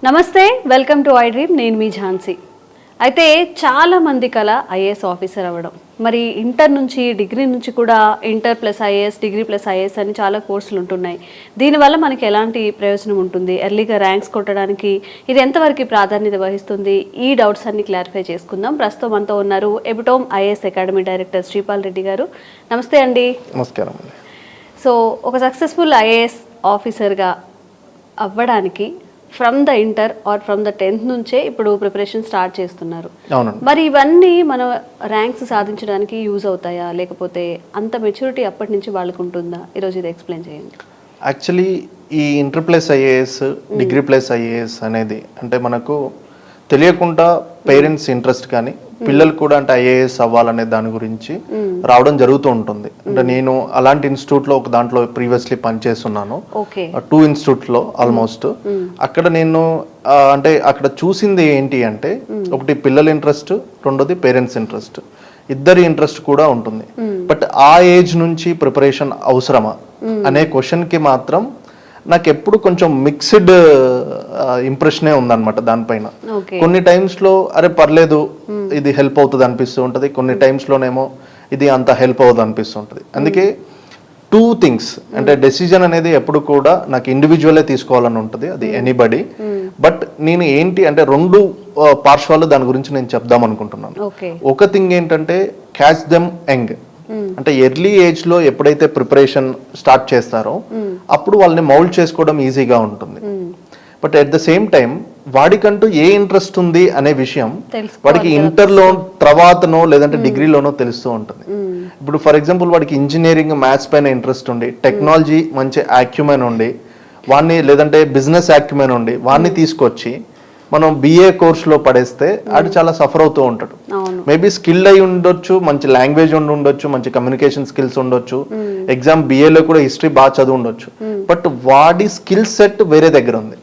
నమస్తే, welcome to I dream. నేను మీ ఝాన్సీ. అయితే చాలా మంది కల ఐఏఎస్ ఆఫీసర్ అవ్వడం. మరి ఇంటర్ నుంచి డిగ్రీ నుంచి కూడా inter plus IAS, degree plus IAS అని చాలా కోర్సులు ఉంటున్నాయి. దీనివల్ల మనకి ఎలాంటి ప్రయోజనం ఉంటుంది? ఎర్లీగా ర్యాంక్స్ కొట్టడానికి ఇది ఎంతవరకు ప్రాధాన్యత వహిస్తుంది? ఈ డౌట్స్ అన్ని క్లారిఫై చేసుకుందాం. ప్రస్తుతం మనతో ఉన్నారు ఎబిటోమ్ IAS academy director Sripal Reddy గారు. నమస్తే అండి. నమస్కారం అండి. సో ఒక సక్సెస్ఫుల్ ఐఏఎస్ ఆఫీసర్గా అవ్వడానికి from the inter or from the 10th నుంచే ఇప్పుడు ప్రిపరేషన్ స్టార్ట్ చేస్తున్నారు. మరి ఇవన్నీ మన ర్యాంక్స్ సాధించడానికి యూజ్ అవుతాయా, లేకపోతే అంత మెచ్యూరిటీ అప్పటి నుంచి వాళ్ళకు ఉంటుందా? ఈరోజు ఇది ఎక్స్ప్లెయిన్ చేయండి. యాక్చువల్లీ ఈ inter plus IAS, degree plus IAS అనేది అంటే మనకు తెలియకుండా పేరెంట్స్ ఇంట్రెస్ట్ కానీ పిల్లలు కూడా అంటే ఐఏఎస్ అవ్వాలనే దాని గురించి రావడం జరుగుతూ ఉంటుంది. అంటే నేను అలాంటి ఇన్స్టిట్యూట్లో ఒక దాంట్లో ప్రీవియస్లీ పనిచేస్తున్నాను, 2 ఇన్స్టిట్యూట్లో ఆల్మోస్ట్. అక్కడ నేను అంటే అక్కడ చూసింది ఏంటి అంటే ఒకటి పిల్లల ఇంట్రెస్ట్, రెండోది పేరెంట్స్ ఇంట్రెస్ట్, ఇద్దరి ఇంట్రెస్ట్ కూడా ఉంటుంది. బట్ ఆ ఏజ్ నుంచి ప్రిపరేషన్ అవసరమా అనే క్వశ్చన్కి మాత్రం నాకు ఎప్పుడు కొంచెం మిక్స్డ్ ఇంప్రెషనే ఉందన్నమాట దానిపైన. కొన్ని టైమ్స్లో అరే పర్లేదు ఇది హెల్ప్ అవుతుంది అనిపిస్తూ ఉంటుంది, కొన్ని టైమ్స్లోనేమో ఇది అంత హెల్ప్ అవుతుంది అనిపిస్తూ ఉంటుంది. అందుకే 2 థింగ్స్ అంటే డెసిజన్ అనేది ఎప్పుడు కూడా నాకు ఇండివిజువలే తీసుకోవాలని ఉంటుంది, అది ఎనీబడి. బట్ నేను ఏంటి అంటే 2 పార్శ్వాలు దాని గురించి నేను చెప్దాం అనుకుంటున్నాను. ఒక థింగ్ ఏంటంటే క్యాచ్ దెమ్ యంగ్, అంటే ఎర్లీ ఏజ్ లో ఎప్పుడైతే ప్రిపరేషన్ స్టార్ట్ చేస్తారో అప్పుడు వాళ్ళని మౌల్డ్ చేసుకోవడం ఈజీగా ఉంటుంది. But at the same time వాడికంటూ ఏ ఇంట్రెస్ట్ ఉంది అనే విషయం వాడికి ఇంటర్లో తర్వాతనో లేదంటే డిగ్రీలోనో తెలుస్తూ ఉంటుంది. ఇప్పుడు ఫర్ ఎగ్జాంపుల్ వాడికి ఇంజనీరింగ్, మ్యాథ్స్ పైన ఇంట్రెస్ట్ ఉండి, టెక్నాలజీ మంచి యాక్యుమెన్ ఉండి వాడిని, లేదంటే బిజినెస్ యాక్యుమెన్ ఉండి వాడిని తీసుకొచ్చి మనం బిఏ కోర్సులో పడేస్తే ఆడు చాలా సఫర్ అవుతూ ఉంటాడు. మేబీ స్కిల్ అయి ఉండొచ్చు, మంచి లాంగ్వేజ్ ఉండొచ్చు, మంచి కమ్యూనికేషన్ స్కిల్స్ ఉండొచ్చు, ఎగ్జామ్ బిఏలో కూడా హిస్టరీ బాగా చదువు ఉండొచ్చు, బట్ వాడి స్కిల్ సెట్ వేరే దగ్గర ఉంది,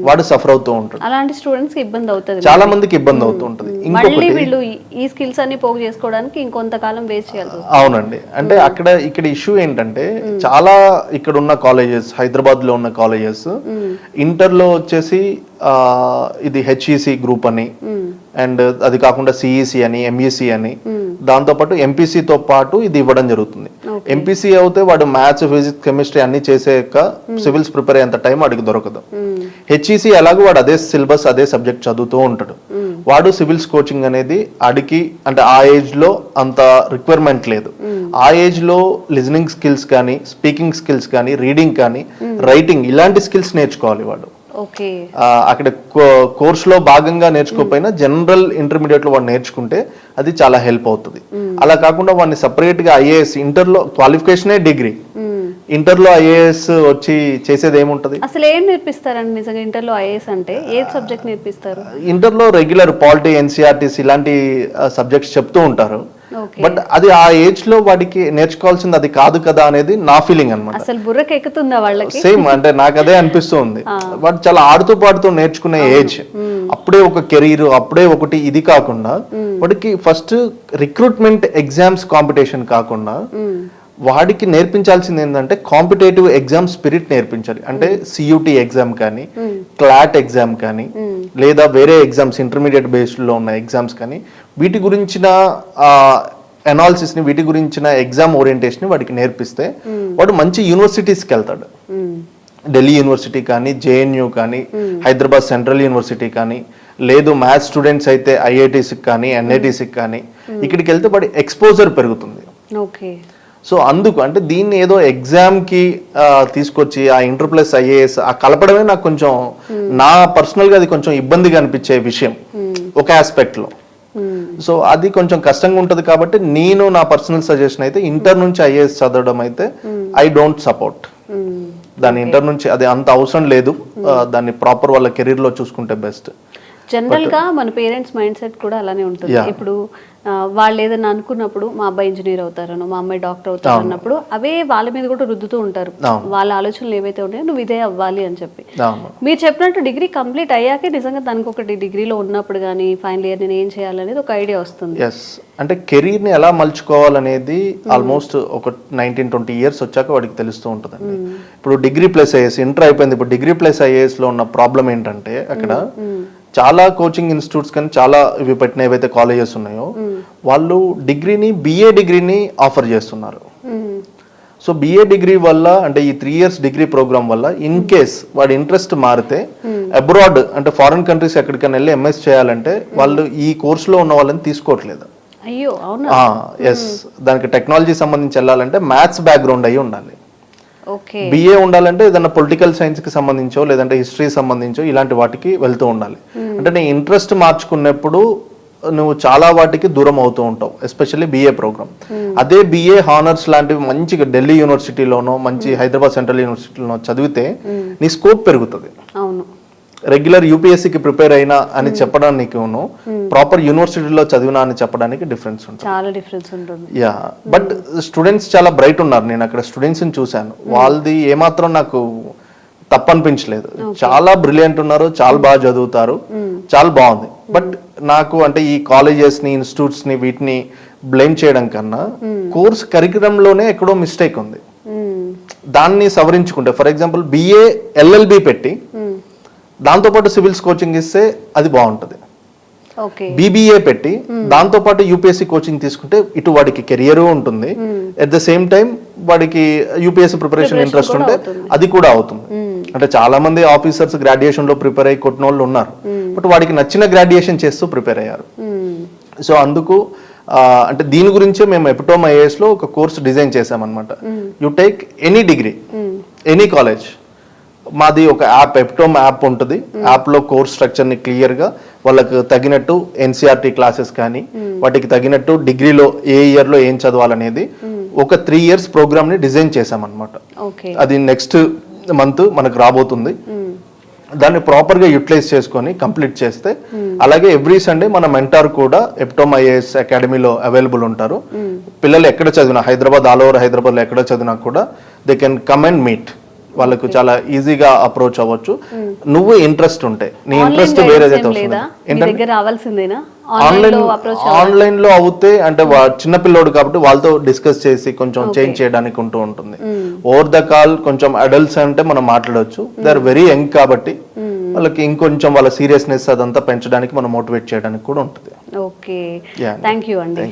వాడు సఫర్ అవుతూ ఉంటాడు. అలాంటి స్టూడెంట్స్ కి ఇబ్బంది అవుతుంది, చాలా మందికి ఇబ్బంది అవుతూ ఉంటుంది. మళ్ళీ వీళ్ళు ఈ స్కిల్స్ అన్ని పోగు చేసుకోవడానికి ఇంకొంతకాలం వేస్ట్ చేయాలి. అవునండి. అంటే ఇక్కడ ఇష్యూ ఏంటంటే చాలా ఇక్కడ ఉన్న కాలేజెస్, హైదరాబాద్ లో ఉన్న కాలేజెస్ ఇంటర్ లో వచ్చేసి ఇది హెచ్ఈసి గ్రూప్ అని, అండ్ అది కాకుండా సిఈసి అని, ఎంఈసి అని, దాంతోపాటు ఎంపీసీతో పాటు ఇది ఇవ్వడం జరుగుతుంది. ఎంపీసీ అయితే వాడు మ్యాథ్స్, ఫిజిక్స్, కెమిస్ట్రీ అన్ని చేసాక సివిల్స్ ప్రిపేర్ అయ్యేంత టైం వాడికి దొరకదు. హెచ్ఈసి ఎలాగో వాడు అదే సిలబస్, అదే సబ్జెక్ట్ చదువుతూ ఉంటాడు. వాడు సివిల్స్ కోచింగ్ అనేది అడిగి అంటే ఆ ఏజ్ లో అంత రిక్వైర్మెంట్ లేదు. ఆ ఏజ్ లో లిజనింగ్ స్కిల్స్ కానీ, స్పీకింగ్ స్కిల్స్ కానీ, రీడింగ్ కానీ, రైటింగ్ ఇలాంటి స్కిల్స్ నేర్చుకోవాలి వాడు. అక్కడ కోర్సులో భాగంగా నేర్చుకోకపోయినా జనరల్ ఇంటర్మీడియట్ లో వాడు నేర్చుకుంటే అది చాలా హెల్ప్ అవుతుంది. అలా కాకుండా వాడిని సపరేట్ గా ఐఏఎస్, ఇంటర్లో క్వాలిఫికేషనే డిగ్రీ, ఇంటర్లో ఐఏఎస్ వచ్చి చేసేది ఏముంటది? అసలు ఏం నేర్పిస్తారండి నిజంగా ఇంటర్లో ఐఏఎస్ అంటే? ఏ సబ్జెక్ట్ నేర్పిస్తారు? ఇంటర్లో రెగ్యులర్ పాలిటీ, ఎన్సీఆర్టీస్ ఇలాంటి సబ్జెక్ట్స్ చెప్తూ ఉంటారు. బట్ అది ఆ ఏజ్ లో వాడికి నేర్చుకోవాల్సింది అది కాదు కదా అనేది నా ఫీలింగ్ అన్నమాట. అసలు బుర్రకి ఎక్కుతుందా వాళ్ళకి? సేమ్ అంటే నాకు అదే అనిపిస్తుంది. వాడు చాలా ఆడుతూ పాడుతూ నేర్చుకునే ఏజ్, అప్పుడే ఒక కెరీర్, అప్పుడే ఒకటి ఇది కాకుండా వాడికి ఫస్ట్ రిక్రూట్మెంట్ ఎగ్జామ్స్ కాంపిటీషన్ కాకుండా వాడికి నేర్పించాల్సింది ఏంటంటే కాంపిటేటివ్ ఎగ్జామ్ స్పిరిట్ నేర్పించాలి. అంటే సియూటీ ఎగ్జామ్ కానీ, క్లాట్ ఎగ్జామ్ కానీ, లేదా వేరే ఎగ్జామ్స్ ఇంటర్మీడియట్ బేస్డ్ లో ఉన్న ఎగ్జామ్స్ కానీ, వీటి గురించిన అనాలిసిస్ ని, వీటి గురించిన ఎగ్జామ్ ఓరియంటేషన్ వాడికి నేర్పిస్తే వాడు మంచి యూనివర్సిటీస్కి వెళ్తాడు. ఢిల్లీ యూనివర్సిటీ కానీ, జేఎన్యూ కానీ, హైదరాబాద్ సెంట్రల్ యూనివర్సిటీ కానీ, లేదు మ్యాథ్స్ స్టూడెంట్స్ అయితే ఐఐటీస్కి కానీ, ఎన్ఐటీస్కి కానీ, ఇక్కడికి వెళ్తే వాడి ఎక్స్పోజర్ పెరుగుతుంది. సో అందుకు అంటే దీన్ని ఏదో ఎగ్జామ్ కి తీసుకొచ్చి ఆ ఇంటర్ ప్లస్ ఐఏఎస్ ఆ కలపడమే నాకు కొంచెం, నా పర్సనల్ గా అది కొంచెం ఇబ్బందిగా అనిపించే విషయం ఒక ఆస్పెక్ట్ లో. సో అది కొంచెం కష్టంగా ఉంటది. కాబట్టి నేను నా పర్సనల్ సజెషన్ అయితే ఇంటర్ నుంచి ఐఏఎస్ చదవడం అయితే ఐ డోంట్ సపోర్ట్ దాని. ఇంటర్ నుంచి అది అంత అవసరం లేదు, దాన్ని ప్రాపర్ వాళ్ళ కెరీర్ లో చూసుకుంటే బెస్ట్. జనరల్ గా మన పేరెంట్స్ మైండ్ సెట్ కూడా అలానే ఉంటుంది. ఇప్పుడు వాళ్ళు ఏదైనా అనుకున్నప్పుడు మా అబ్బాయి ఇంజనీర్ అవుతారనో మా అమ్మాయి డాక్టర్ అవుతారు అన్నప్పుడు అవే వాళ్ళ మీద కూడా రుద్దుతూ ఉంటారు. వాళ్ళ ఆలోచనలు ఏవైతే ఉంటాయో నువ్వు ఇదే అవ్వాలి అని చెప్పి. మీరు చెప్పినట్టు డిగ్రీ కంప్లీట్ అయ్యాకే నిజంగా దానికి ఒకటి డిగ్రీలో ఉన్నప్పుడు కానీ ఫైనల్ ఇయర్ నేను ఏం చేయాలనేది ఒక ఐడియా వస్తుంది. ఎస్, అంటే కెరీర్ని ఎలా మలుచుకోవాలనేది ఆల్మోస్ట్ ఒక 19-20 ఇయర్స్ వచ్చాక వాడికి తెలుస్తూ ఉంటుందండి. ఇప్పుడు డిగ్రీ ప్లస్ ఐఏఎస్ ఇంటర్ అయిపోయింది, ఇప్పుడు డిగ్రీ ప్లస్ ఐఏఎస్లో ఉన్న ప్రాబ్లం ఏంటంటే అక్కడ చాలా కోచింగ్ ఇన్స్టిట్యూట్స్ కానీ చాలా ఇవి పెట్టిన ఏవైతే కాలేజెస్ ఉన్నాయో వాళ్ళు బిఏ డిగ్రీని ఆఫర్ చేస్తున్నారు. సో బిఏ డిగ్రీ వల్ల అంటే ఈ 3 ఇయర్స్ డిగ్రీ ప్రోగ్రామ్ వల్ల ఇన్ కేస్ వాడి ఇంట్రెస్ట్ మారితే అబ్రాడ్ అంటే ఫారిన్ కంట్రీస్ ఎక్కడికైనా వెళ్ళి ఎంఎస్ చేయాలంటే వాళ్ళు ఈ కోర్సులో ఉన్న వాళ్ళని తీసుకోవట్లేదు. అయ్యో అవునా? ఎస్, దానికి టెక్నాలజీ సంబంధించి వెళ్ళాలంటే మ్యాథ్స్ బ్యాక్గ్రౌండ్ అయ్యి ఉండాలి. ఓకే, బిఏ ఉండాలంటే ఏదైనా పొలిటికల్ సైన్స్ కి సంబంధించో లేదంటే హిస్టరీ సంబంధించో ఇలాంటి వాటికి వెళ్తూ ఉండాలి. అంటే నీ ఇంట్రెస్ట్ మార్చుకున్నప్పుడు నువ్వు చాలా వాటికి దూరం అవుతూ ఉంటావు, ఎస్పెషల్లీ బిఏ ప్రోగ్రామ్. అదే బిఏ హానర్స్ లాంటివి మంచిగా ఢిల్లీ యూనివర్సిటీలోనో మంచి హైదరాబాద్ సెంట్రల్ యూనివర్సిటీలోనో చదివితే నీ స్కోప్ పెరుగుతుంది. అవును, రెగ్యులర్ యూపీఎస్సీకి ప్రిపేర్ అయినా అని చెప్పడానికి ప్రాపర్ యూనివర్సిటీలో చదివినా అని చెప్పడానికి డిఫరెన్స్ ఉంటుంది, చాలా డిఫరెన్స్ ఉంటుంది. యా, బట్ స్టూడెంట్స్ చాలా బ్రైట్ ఉన్నారు. నేను అక్కడ స్టూడెంట్స్ని చూశాను, వాళ్ళది ఏమాత్రం నాకు తప్పనిపించలేదు. చాలా బ్రిలియంట్ ఉన్నారు, చాలా బాగా చదువుతారు, చాలా బాగుంది. బట్ నాకు అంటే ఈ కాలేజెస్ని ఇన్స్టిట్యూట్స్ని వీటిని బ్లేమ్ చేయడం కన్నా కోర్స్ కరికులంలోనే ఎక్కడో మిస్టేక్ ఉంది, దాన్ని సవరించుకుంటే ఫర్ ఎగ్జాంపుల్ బిఏ ఎల్ఎల్బి పెట్టి దాంతోపాటు సివిల్స్ కోచింగ్ ఇస్తే అది బాగుంటుంది. బీబీఏ పెట్టి దాంతోపాటు యూపీఎస్సీ కోచింగ్ తీసుకుంటే ఇటు వాడికి కెరియర్ ఉంటుంది, అట్ ద సేమ్ టైం వాడికి యూపీఎస్సీ ప్రిపరేషన్ ఇంట్రెస్ట్ ఉంటే అది కూడా అవుతుంది. అంటే చాలా మంది ఆఫీసర్స్ గ్రాడ్యుయేషన్ లో ప్రిపేర్ అయ్యి కొట్టిన వాళ్ళు ఉన్నారు, బట్ వాడికి నచ్చిన గ్రాడ్యుయేషన్ చేస్తూ ప్రిపేర్ అయ్యారు. సో అందుకు అంటే దీని గురించే మేము ఎపిటోమ్ ఐఏఎస్ లో ఒక కోర్స్ డిజైన్ చేసామన్నమాట. You take any degree any college, మాది ఒక యాప్ ఎపిటోమ్ యాప్ ఉంటుంది. యాప్లో కోర్స్ స్ట్రక్చర్ని క్లియర్గా వాళ్ళకు తగినట్టు ఎన్సీఆర్టీ క్లాసెస్ కానీ వాటికి తగినట్టు డిగ్రీలో ఏ ఇయర్లో ఏం చదవాలనేది ఒక 3 ఇయర్స్ ప్రోగ్రామ్ని డిజైన్ చేసామన్నమాట. అది నెక్స్ట్ మంత్ మనకు రాబోతుంది. దాన్ని ప్రాపర్గా యూటిలైజ్ చేసుకొని కంప్లీట్ చేస్తే, అలాగే ఎవ్రీ సండే మన మెంటార్ కూడా ఎపిటోమ్ ఐఏఎస్ అకాడమీలో అవైలబుల్ ఉంటారు. పిల్లలు ఎక్కడ చదివినా హైదరాబాద్ ఆల్ ఓవర్ హైదరాబాద్లో ఎక్కడ చదివినా కూడా they can come and meet. వాళ్ళకు చాలా ఈజీగా అప్రోచ్ అవ్వచ్చు. నువ్వు ఇంట్రెస్ట్ ఉంటే, నీ ఇంట్రెస్ట్ వేరేదైతే ఆన్లైన్ లో అవుతే అంటే చిన్న పిల్లోడు కాబట్టి వాళ్ళతో డిస్కస్ చేసి కొంచెం చేంజ్ చేయడానికి ఉంటుంది. ఓవర్ ద కాల్ కొంచెం అడల్ట్స్ అంటే మనం మాట్లాడవచ్చు. దే ఆర్ వెరీ యంగ్ కాబట్టి వాళ్ళకి ఇంకొంచెం వాళ్ళ సీరియస్నెస్ అదంతా పెంచడానికి మనం మోటివేట్ చేయడానికి కూడా ఉంటుంది. ఓకే, థ్యాంక్ యూ అండి.